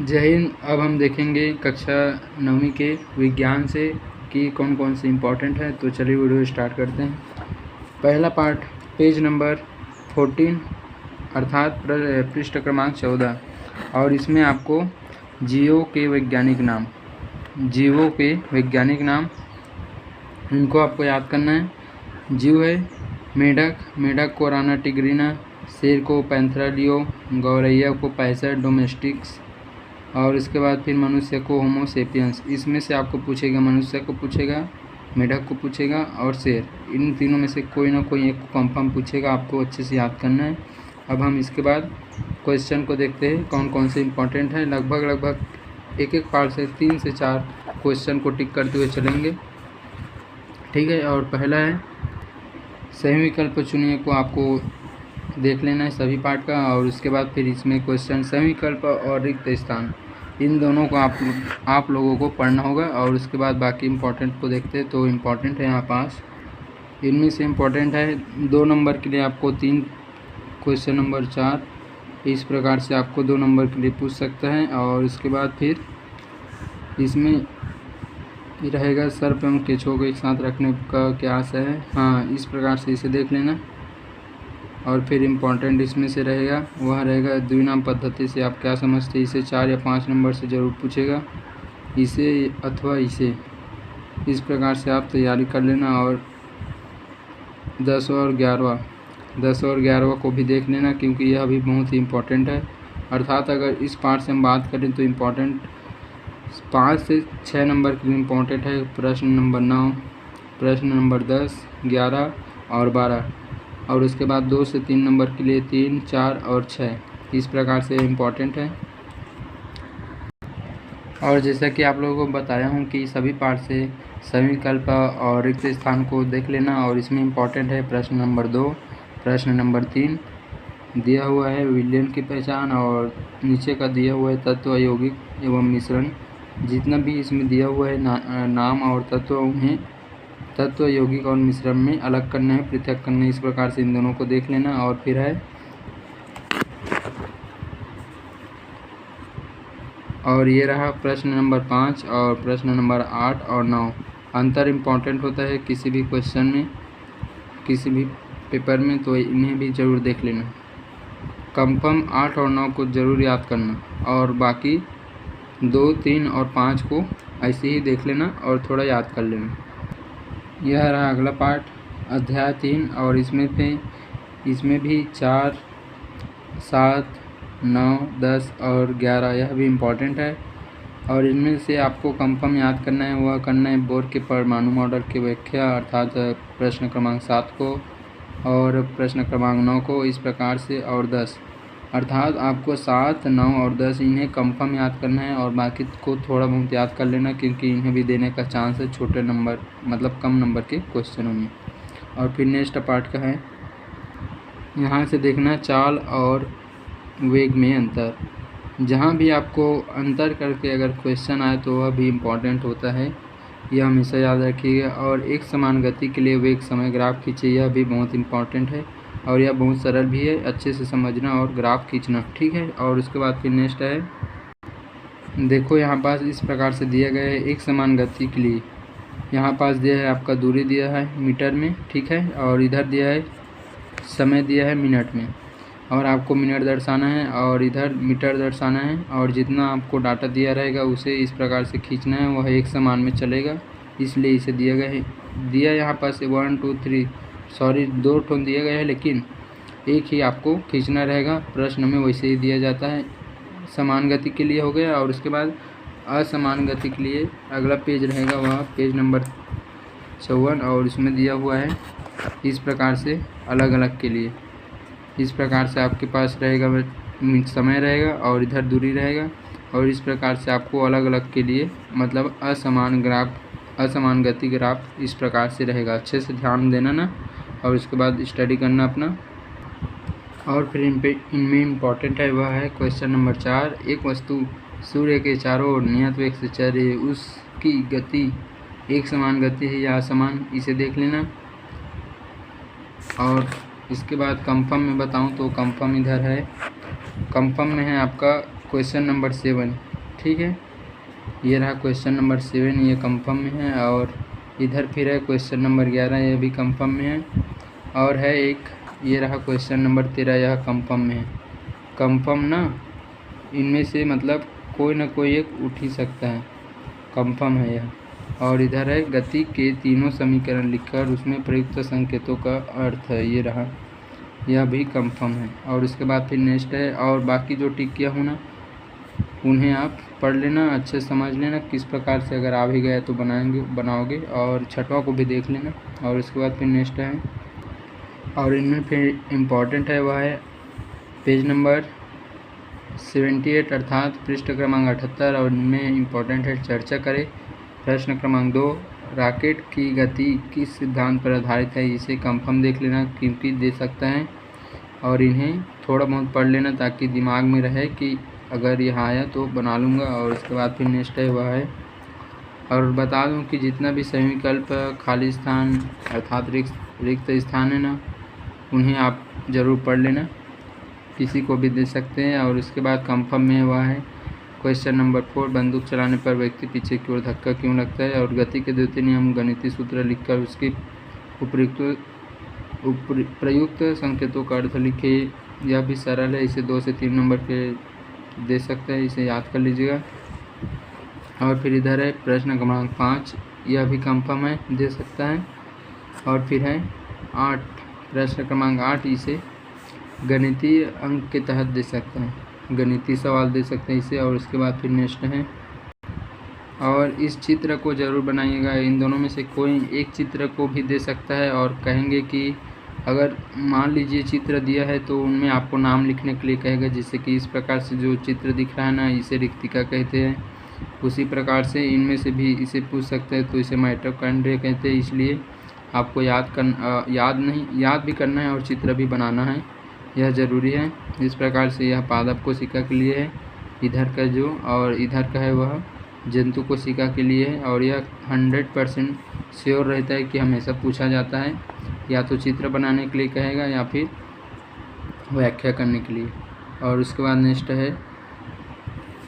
जय हिंद। अब हम देखेंगे कक्षा 9वीं के विज्ञान से कि कौन कौन से इम्पोर्टेंट है। तो चलिए वीडियो स्टार्ट करते हैं। पहला पार्ट पेज नंबर 14 अर्थात पृष्ठ क्रमांक 14, और इसमें आपको जीवों के वैज्ञानिक नाम इनको आपको याद करना है। जीव है मेढक को राना टिग्रिना, शेर को पैंथेरा लियो, गौरैया को पैसर डोमेस्टिक्स, और इसके बाद फिर मनुष्य को होमो सेपियंस। इसमें से आपको पूछेगा, मनुष्य को पूछेगा, मेढक को पूछेगा और शेर। इन तीनों में से कोई ना कोई एक को कंफर्म पूछेगा, आपको अच्छे से याद करना है। अब हम इसके बाद क्वेश्चन को देखते हैं कौन कौन से इम्पोर्टेंट है। लगभग एक पार्ट से 3 से 4 क्वेश्चन को टिक करते हुए चलेंगे, ठीक है। और पहला है सही विकल्प चुनिए को आपको देख लेना है सभी पार्ट का, और उसके बाद फिर इसमें क्वेश्चन सही विकल्प और रिक्त स्थान, इन दोनों को आप लोगों को पढ़ना होगा। और उसके बाद बाकी इम्पोर्टेंट को देखते हैं। तो इम्पोर्टेंट है यहाँ पास, इनमें से इम्पोर्टेंट है 2 नंबर के लिए आपको 3 क्वेश्चन नंबर 4 इस प्रकार से आपको 2 नंबर के लिए पूछ सकता है। और उसके बाद फिर इसमें रहेगा सर्प एवं केंचुओं को एक साथ रखने का क्या आशय है, हाँ, इस प्रकार से इसे देख लेना। और फिर इम्पोर्टेंट इसमें से रहेगा, वह रहेगा द्विनाम पद्धति से आप क्या समझते हैं। इसे 4 या 5 नंबर से ज़रूर पूछेगा, इसे अथवा इसे, इस प्रकार से आप तैयारी कर लेना। और 10 और 11 को भी देख लेना, क्योंकि यह भी बहुत ही इम्पोर्टेंट है। अर्थात अगर इस पार्ट से हम बात करें तो इम्पोर्टेंट 5 से 6 नंबर के लिए इम्पोर्टेंट है। प्रश्न नंबर 9, प्रश्न नंबर 10, 11 और 12, और उसके बाद 2 से 3 नंबर के लिए 3, 4 और 6, इस प्रकार से इम्पोर्टेंट है। और जैसा कि आप लोगों को बताया हूँ कि सभी पार्ट से सभी विकल्प और रिक्त स्थान को देख लेना। और इसमें इम्पोर्टेंट है प्रश्न नंबर 2, प्रश्न नंबर 3 दिया हुआ है विलयन की पहचान, और नीचे का दिया हुआ है तत्व यौगिक एवं मिश्रण। जितना भी इसमें दिया हुआ है नाम और तत्व, उन्हें तत्व यौगिक और मिश्रण में अलग करना है, पृथक करना है। इस प्रकार से इन दोनों को देख लेना। और फिर है और ये रहा प्रश्न नंबर 5 और प्रश्न नंबर 8 और 9। अंतर इम्पोर्टेंट होता है किसी भी क्वेश्चन में, किसी भी पेपर में, तो इन्हें भी ज़रूर देख लेना। कंफर्म 8 और 9 को ज़रूर याद करना, और बाकी 2, 3 और 5 को ऐसे ही देख लेना और थोड़ा याद कर लेना। यह रहा अगला पार्ट अध्याय 3, और इसमें भी 4, 7, 9, 10 और 11 यह भी इम्पोर्टेंट है। और इनमें से आपको कंफर्म याद करना है, वह करना है बोर के परमाणु मॉडल की व्याख्या, अर्थात प्रश्न क्रमांक 7 को और प्रश्न क्रमांक 9 को, इस प्रकार से। और 10 अर्थात आपको 7, 9 और 10 इन्हें कंफर्म याद करना है, और बाकी को थोड़ा बहुत याद कर लेना, क्योंकि इन्हें भी देने का चांस है छोटे नंबर, मतलब कम नंबर के क्वेश्चनों में। और फिर नेक्स्ट पार्ट का है, यहाँ से देखना चाल और वेग में अंतर। जहाँ भी आपको अंतर करके अगर क्वेश्चन आए तो वह भी इम्पोर्टेंट होता है, यह हमेशा याद रखिएगा। और एक समान गति के लिए वेग समय ग्राफ खींचिए, यह भी बहुत इम्पोर्टेंट है, और यह बहुत सरल भी है, अच्छे से समझना और ग्राफ खींचना, ठीक है। और उसके बाद फिर नेक्स्ट है, देखो यहाँ पास इस प्रकार से दिया गया है एक समान गति के लिए। यहाँ पास दिया है आपका दूरी दिया है मीटर में, ठीक है, और इधर दिया है समय दिया है मिनट में, और आपको मिनट दर्शाना है और इधर मीटर दर्शाना है। और जितना आपको डाटा दिया रहेगा उसे इस प्रकार से खींचना है, वह एक समान में चलेगा, इसलिए इसे दिया गया है। दिया यहाँ पास 1, 2, 3 सॉरी 2 टोन दिया गया है, लेकिन एक ही आपको खींचना रहेगा। प्रश्न में वैसे ही दिया जाता है। समान गति के लिए हो गया, और उसके बाद असमान गति के लिए अगला पेज रहेगा, वह पेज नंबर 54, और इसमें दिया हुआ है इस प्रकार से अलग अलग के लिए। इस प्रकार से आपके पास रहेगा समय रहेगा और इधर दूरी रहेगा, और इस प्रकार से आपको अलग अलग के लिए, मतलब असमान गति ग्राफ इस प्रकार से रहेगा। अच्छे से ध्यान देना ना, और उसके बाद स्टडी करना अपना। और फिर इनमें इम्पोर्टेंट है, वह है क्वेश्चन नंबर 4। एक वस्तु सूर्य के चारों ओर नियत वेग से चल रही है, उसकी गति एक समान गति है या असमान, इसे देख लेना। और इसके बाद कंफर्म में बताऊं तो कंफर्म इधर है, कंफर्म में है आपका क्वेश्चन नंबर 7। ठीक है। ये रहा क्वेश्चन नंबर 7, ये कंफर्म में है। और इधर फिर है क्वेश्चन नंबर 11, ये भी कंफर्म में है। और है एक, ये रहा क्वेश्चन नंबर 13, यह कंफर्म में है। कंफर्म ना, इनमें से मतलब कोई ना कोई एक उठ ही सकता है, कंफर्म है यह। और इधर है गति के तीनों समीकरण लिखकर उसमें प्रयुक्त संकेतों का अर्थ है, ये रहा, यह भी कंफर्म है। और उसके बाद फिर नेक्स्ट है, और बाकी जो टिक किया हूँ ना उन्हें आप पढ़ लेना, अच्छे समझ लेना किस प्रकार से, अगर आ भी गया तो बनाओगे। और छठवां को भी देख लेना। और उसके बाद फिर नेक्स्ट है, और इनमें फिर इम्पॉर्टेंट है वह है पेज नंबर 78 अर्थात पृष्ठ क्रमांक 78। और इनमें इम्पॉर्टेंट है चर्चा करें। प्रश्न क्रमांक 2, रॉकेट की गति किस सिद्धांत पर आधारित है, इसे कंफर्म देख लेना क्योंकि दे सकता है। और इन्हें थोड़ा बहुत पढ़ लेना ताकि दिमाग में रहे कि अगर यहाँ आया तो बना लूँगा। और उसके बाद फिर नेक्स्ट है वह है, और बता दूँ कि जितना भी सही विकल्प खाली स्थान अर्थात रिक्त स्थान है ना, उन्हें आप ज़रूर पढ़ लेना, किसी को भी दे सकते हैं। और उसके बाद कंफर्म में वह है क्वेश्चन नंबर 4, बंदूक चलाने पर व्यक्ति पीछे की ओर धक्का क्यों लगता है। और गति के द्वितीय नियम गणितीय सूत्र लिखकर उसके प्रयुक्त संकेतों का अर्थ लिखे। यह भी सरल है, इसे 2 से 3 नंबर के दे सकते हैं, इसे याद कर लीजिएगा। और फिर इधर है प्रश्न क्रमांक 5, यह भी कंफर्म है, दे सकता है। और फिर है 8, प्रश्न क्रमांक 8, इसे गणितीय अंक के तहत दे सकते हैं, गणितीय सवाल दे सकते हैं इसे। और उसके बाद फिर नेक्स्ट है, और इस चित्र को ज़रूर बनाइएगा, इन दोनों में से कोई एक चित्र को भी दे सकता है। और कहेंगे कि अगर मान लीजिए चित्र दिया है तो उनमें आपको नाम लिखने के लिए कहेगा, जिससे कि इस प्रकार से जो चित्र दिख रहा है ना, इसे रिक्तिका कहते हैं। उसी प्रकार से इनमें से भी इसे पूछ सकते हैं, तो इसे माइटोकॉन्ड्रिया कहते हैं। इसलिए आपको याद भी करना है और चित्र भी बनाना है, यह ज़रूरी है। इस प्रकार से यह पादप कोशिका के लिए है इधर का जो, और इधर का है वह जंतु कोशिका के लिए है। और यह 100% श्योर रहता है कि हमेशा पूछा जाता है, या तो चित्र बनाने के लिए कहेगा या फिर व्याख्या करने के लिए। और उसके बाद नेक्स्ट है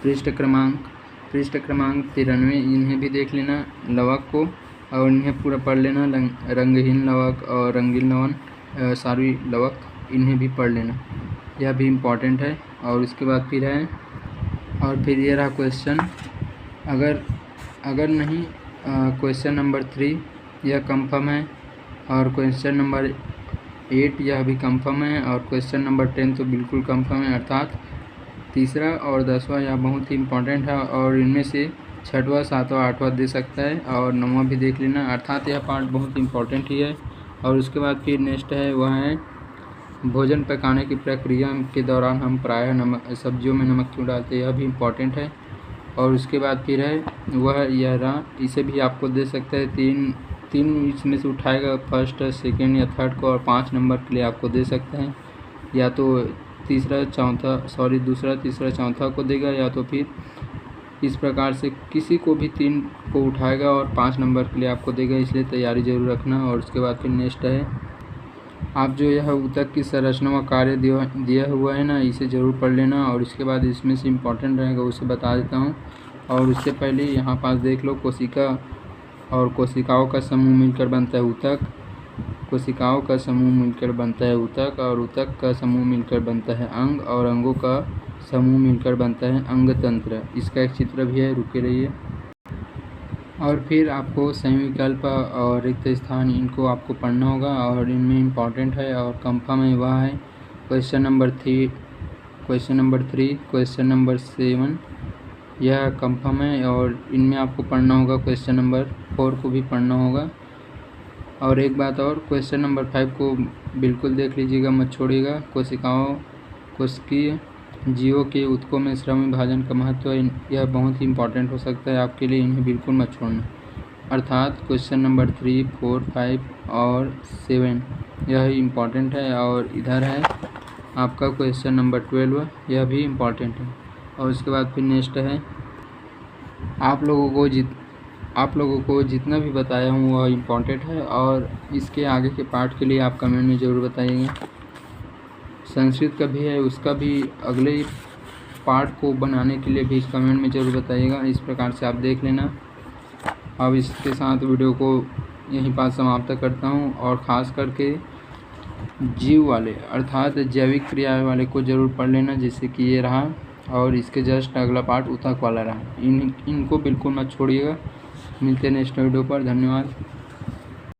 पृष्ठ क्रमांक 93, इन्हें भी देख लेना लवक को, और इन्हें पूरा पढ़ लेना, रंगहीन लवक और रंगीन लवण सारी लवक, इन्हें भी पढ़ लेना, यह भी इम्पॉर्टेंट है। और उसके बाद फिर है, और फिर ये रहा क्वेश्चन, अगर नहीं क्वेश्चन नंबर 3 यह कंफर्म है। और क्वेश्चन नंबर 8 यह भी कंफर्म है। और क्वेश्चन नंबर 10 तो बिल्कुल कंफर्म है, अर्थात तीसरा और 10वां यह बहुत ही इम्पोर्टेंट है। और इनमें से 6वां 7वां 8वां दे सकता है, और 9वां भी देख लेना, अर्थात यह पार्ट बहुत इम्पोर्टेंट ही है। और उसके बाद फिर नेक्स्ट है वह है भोजन पकाने की प्रक्रिया के दौरान हम प्रायः सब्जियों में नमक क्यों डालते हैं, यह भी इम्पोर्टेंट है। और उसके बाद फिर है वह यह रहा, इसे भी आपको दे सकता है, तीन इसमें से उठाएगा, फर्स्ट सेकंड या थर्ड को, और 5 नंबर के लिए आपको दे सकते हैं, या तो दूसरा तीसरा चौथा को देगा, या तो फिर इस प्रकार से किसी को भी 3 को उठाएगा और 5 नंबर के लिए आपको देगा, इसलिए तैयारी जरूर रखना। और उसके बाद फिर नेक्स्ट है, आप जो यह ऊतक की संरचना व कार्य दिया हुआ है ना, इसे ज़रूर पढ़ लेना। और इसके बाद इसमें से इम्पोर्टेंट रहेगा उसे बता देता हूँ। और उससे पहले यहाँ पास देख लो, कोशिका और कोशिकाओं का समूह मिलकर बनता है ऊतक, कोशिकाओं का समूह मिलकर बनता है ऊतक, और ऊतक का समूह मिलकर बनता है अंग, और अंगों का समूह मिलकर बनता है अंग तंत्र। इसका एक चित्र भी है, रुके रहिए। और फिर आपको सही विकल्प और रिक्त स्थान, इनको आपको पढ़ना होगा, और इनमें इम्पॉर्टेंट है और कंफर्म है वह है क्वेश्चन नंबर 3, क्वेश्चन नंबर 7 यह कंफर्म है। और इनमें आपको पढ़ना होगा, क्वेश्चन नंबर 4 को भी पढ़ना होगा। और एक बात और, क्वेश्चन नंबर 5 को बिल्कुल देख लीजिएगा, मत छोड़िएगा। कोशिकीय जीवों के ऊतकों में श्रम विभाजन का महत्व, यह बहुत ही इम्पोर्टेंट हो सकता है आपके लिए, इन्हें बिल्कुल मत छोड़ना। अर्थात क्वेश्चन नंबर 3, 4, 5 और 7 यह इम्पोर्टेंट है। और इधर है आपका क्वेश्चन नंबर 12, यह भी इम्पोर्टेंट है। और उसके बाद फिर नेक्स्ट है, आप लोगों को जितना भी बताया हूँ वह इम्पोर्टेंट है, और इसके आगे के पार्ट के लिए आप कमेंट में ज़रूर बताइएगा। संस्कृत का भी है, उसका भी अगले पार्ट को बनाने के लिए भी कमेंट में ज़रूर बताइएगा। इस प्रकार से आप देख लेना। अब इसके साथ वीडियो को यहीं पर समाप्त करता हूँ, और ख़ास करके जीव वाले अर्थात जैविक क्रिया वाले को ज़रूर पढ़ लेना, जिससे कि ये रहा, और इसके जस्ट अगला पार्ट उतक वाला रहा। इनको बिल्कुल मत छोड़िएगा। मिलते हैं नेक्स्ट वीडियो पर। धन्यवाद।